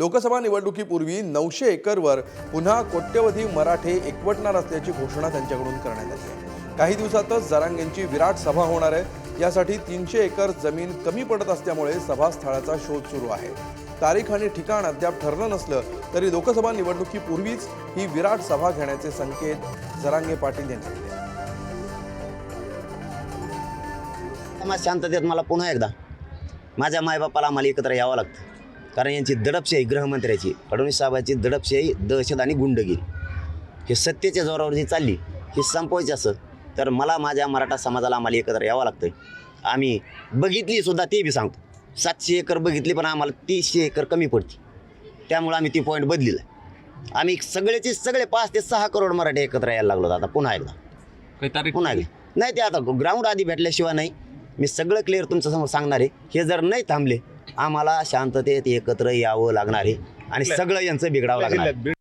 लोकसभा निवडणुकीपूर्वी 900 एकरवर पुन्हा कोट्यवधी मराठे एकवटणार असल्याची घोषणा त्यांच्याकडून करण्यात आली आहे। काही दिवसातच जरांगेंची विराट सभा होणार आहे। यासाठी 300 एकर जमीन कमी पडत असल्यामुळे सभास्थळाचा शोध सुरू आहे। तारीख आणि ठिकाण अद्याप ठरलं नसलं तरी लोकसभा निवडणुकीपूर्वीच ही विराट सभा घेण्याचे संकेत जरांगे पाटील यांनी दिले। समाज शांततेत मला पुन्हा एकदा माझ्या मायबापाला आम्हाला एकत्र यावं लागतं, कारण यांची दडपशाही, गृहमंत्र्याची फडणवीस साहेबांची दडपशाही, दहशत आणि गुंडगिरी हे सत्तेच्या जोरावर जी चालली ही संपवायची असं तर मला माझ्या मराठा समाजाला आम्हाला एकत्र यावं लागतं। आम्ही बघितली सुद्धा, ते बी सांगतो, 700 एकर बघितली पण आम्हाला 300 एकर कमी पडते, त्यामुळे आम्ही ती पॉईंट बदलिलं। आम्ही सगळेचे सगळे 5 ते 6 करोड मराठे एकत्र यायला लागलो आता पुन्हा एकदा। काही तारीख पुन्हा एकदा नाही, ते आता ग्राउंड आधी भेटल्याशिवाय नाही। मी सगळं क्लिअर तुमच्यासमोर सांगणार आहे। हे जर नाही थांबले आम्हाला शांततेत एकत्र यावं लागणार आहे आणि सगळं यांचं बिघडावं लागणार आहे।